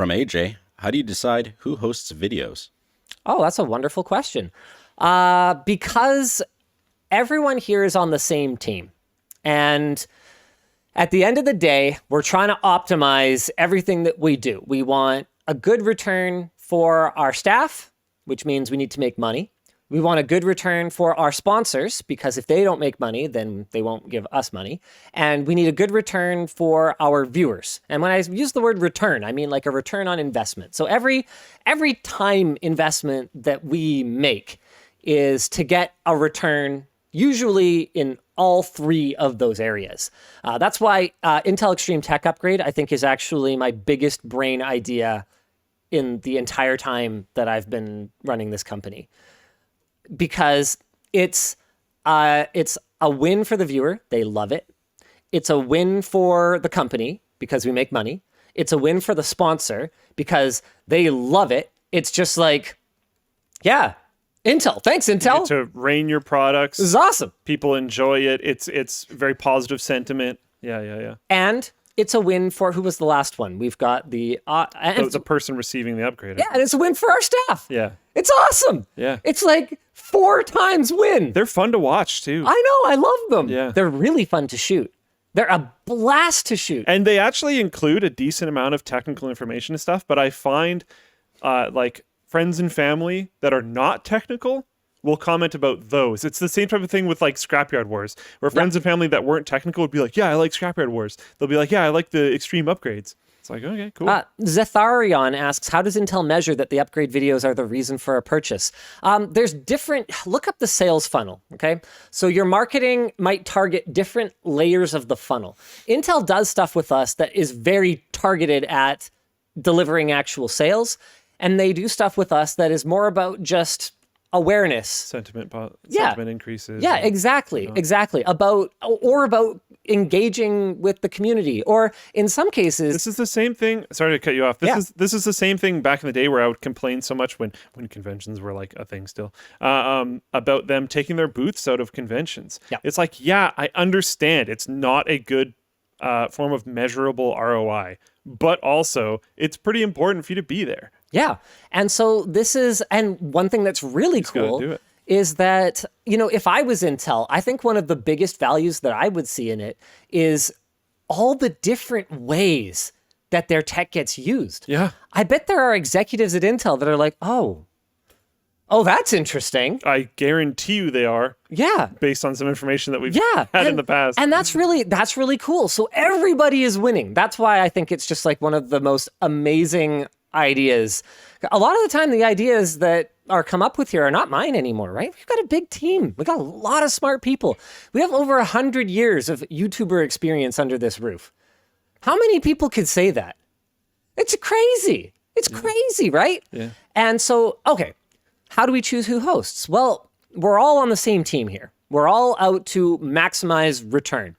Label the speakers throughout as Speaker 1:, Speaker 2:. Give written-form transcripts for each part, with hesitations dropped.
Speaker 1: From AJ, how do you decide who hosts videos?
Speaker 2: Oh, that's a wonderful question. Because everyone here is on the same team. And at the end of the day, we're trying to optimize everything that we do. We want a good return for our staff, which means we need to make money. We want a good return for our sponsors, because if they don't make money, then they won't give us money. And we need a good return for our viewers. And when I use the word return, I mean like a return on investment. So every time investment that we make is to get a return, usually in all three of those areas. That's why Intel Extreme Tech Upgrade, I think, is actually my biggest brain idea in the entire time that I've been running this company. Because it's a win for the viewer. They love it. It's a win for the company because we make money. It's a win for the sponsor because they love it. It's just like, yeah, Intel. Thanks, Intel.
Speaker 3: You get to rain your products.
Speaker 2: This is awesome.
Speaker 3: People enjoy it. It's very positive sentiment. Yeah.
Speaker 2: And it's a win for, who was the last one? We've got the
Speaker 3: person receiving the upgrade.
Speaker 2: Yeah, and it's a win for our staff.
Speaker 3: Yeah.
Speaker 2: It's awesome.
Speaker 3: Yeah.
Speaker 2: It's like 4 times win.
Speaker 3: They're fun to watch too.
Speaker 2: I know, I love them.
Speaker 3: Yeah.
Speaker 2: They're really fun to shoot. They're a blast to shoot.
Speaker 3: And they actually include a decent amount of technical information and stuff, but I find like friends and family that are not technical will comment about those. It's the same type of thing with like Scrapyard Wars, where friends and family that weren't technical would be like, yeah, I like Scrapyard Wars. They'll be like, yeah, I like the extreme upgrades. It's like, okay, cool.
Speaker 2: Zetharion asks, how does Intel measure that the upgrade videos are the reason for a purchase? There's different, look up the sales funnel, okay? So your marketing might target different layers of the funnel. Intel does stuff with us that is very targeted at delivering actual sales, and they do stuff with us that is more about just awareness.
Speaker 3: Sentiment increases.
Speaker 2: Yeah, exactly. About engaging with the community, or in some cases,
Speaker 3: this is the same thing. Sorry to cut you off. This is the same thing back in the day where I would complain so much when conventions were like a thing still, about them taking their booths out of conventions.
Speaker 2: Yeah.
Speaker 3: It's like, yeah, I understand it's not a good form of measurable ROI, but also it's pretty important for you to be there.
Speaker 2: Yeah. And so and one thing that's really cool is that, if I was Intel, I think one of the biggest values that I would see in it is all the different ways that their tech gets used.
Speaker 3: Yeah.
Speaker 2: I bet there are executives at Intel that are like, oh, that's interesting.
Speaker 3: I guarantee you they are.
Speaker 2: Yeah.
Speaker 3: Based on some information that we've had in the past.
Speaker 2: And that's really cool. So everybody is winning. That's why I think it's just like one of the most amazing ideas. A lot of the time, the ideas that are come up with here are not mine anymore, right? We've got a big team. We've got a lot of smart people. We have over 100 years of YouTuber experience under this roof. How many people could say that? It's crazy. It's crazy, right?
Speaker 3: Yeah.
Speaker 2: And so, okay, how do we choose who hosts? Well, we're all on the same team here. We're all out to maximize return.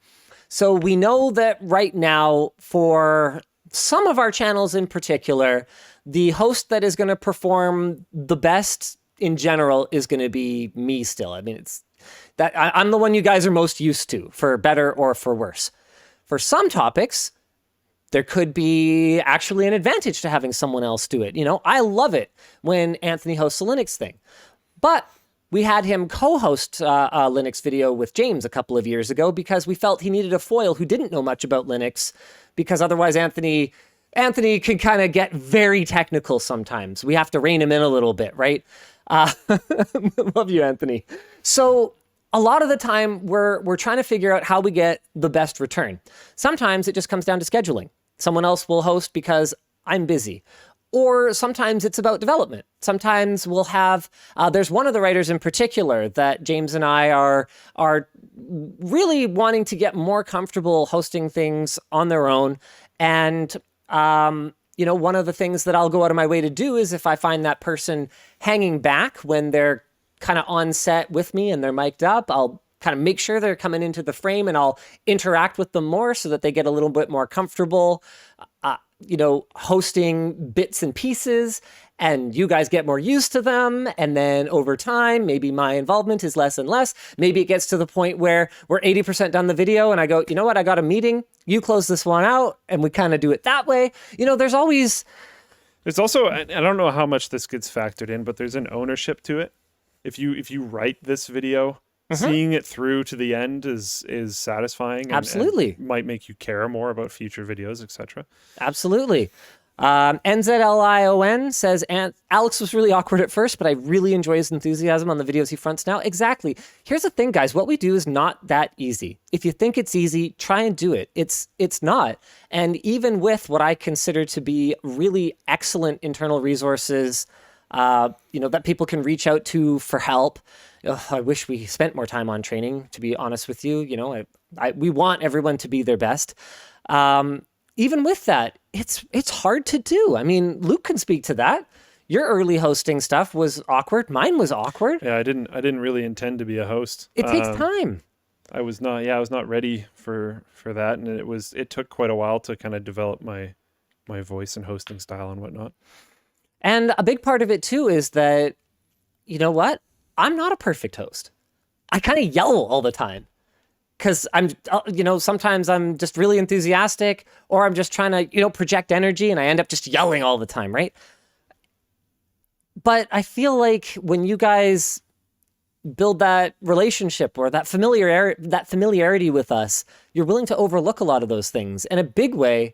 Speaker 2: So we know that right now, for some of our channels in particular, the host that is going to perform the best in general is going to be me still. I mean, it's that I'm the one you guys are most used to, for better or for worse. For some topics, there could be actually an advantage to having someone else do it. I love it when Anthony hosts a Linux thing, but we had him co-host a Linux video with James a couple of years ago because we felt he needed a foil who didn't know much about Linux, because otherwise Anthony can kind of get very technical sometimes. We have to rein him in a little bit, right? Love you, Anthony. So a lot of the time we're trying to figure out how we get the best return. Sometimes it just comes down to scheduling. Someone else will host because I'm busy. Or sometimes it's about development. Sometimes we'll have, there's one of the writers in particular that James and I are really wanting to get more comfortable hosting things on their own. And, one of the things that I'll go out of my way to do is, if I find that person hanging back when they're kind of on set with me and they're mic'd up, I'll kind of make sure they're coming into the frame, and I'll interact with them more so that they get a little bit more comfortable, hosting bits and pieces, and you guys get more used to them. And then over time, maybe my involvement is less and less. Maybe it gets to the point where we're 80% done the video and I go, you know what? I got a meeting. You close this one out, and we kind of do it that way. There's always
Speaker 3: There's also, I don't know how much this gets factored in, but there's an ownership to it. If you write this video, seeing it through to the end is satisfying.
Speaker 2: Absolutely.
Speaker 3: And might make you care more about future videos, etc.
Speaker 2: Absolutely. NZLION says, Alex was really awkward at first, but I really enjoy his enthusiasm on the videos he fronts now. Exactly. Here's the thing, guys. What we do is not that easy. If you think it's easy, try and do it. It's not. And even with what I consider to be really excellent internal resources, that people can reach out to for help. I wish we spent more time on training, to be honest with you. We want everyone to be their best. Even with that, it's hard to do. I mean, Luke can speak to that. Your early hosting stuff was awkward. Mine was awkward.
Speaker 3: Yeah, I didn't really intend to be a host.
Speaker 2: It takes time.
Speaker 3: I was not ready for that, and it took quite a while to kind of develop my voice and hosting style and whatnot.
Speaker 2: And a big part of it too is that, you know what? I'm not a perfect host. I kind of yell all the time. Because sometimes I'm just really enthusiastic, or I'm just trying to, project energy, and I end up just yelling all the time, right? But I feel like when you guys build that relationship or that familiarity with us, you're willing to overlook a lot of those things in a big way.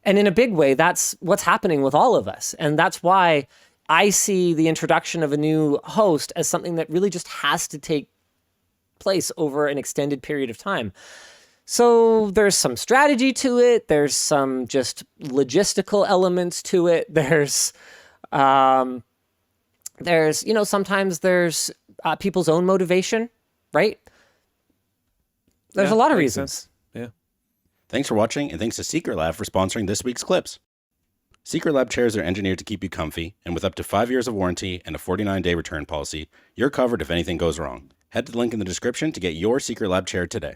Speaker 2: And in a big way, that's what's happening with all of us. And that's why I see the introduction of a new host as something that really just has to take place over an extended period of time. So there's some strategy to it. There's some just logistical elements to it. There's sometimes there's people's own motivation, right? There's a lot of reasons.
Speaker 3: Sense. Yeah.
Speaker 1: Thanks for watching, and thanks to Secret Lab for sponsoring this week's clips. Secret Lab chairs are engineered to keep you comfy, and with up to 5 years of warranty and a 49-day return policy, you're covered if anything goes wrong. Head to the link in the description to get your Secret Lab chair today.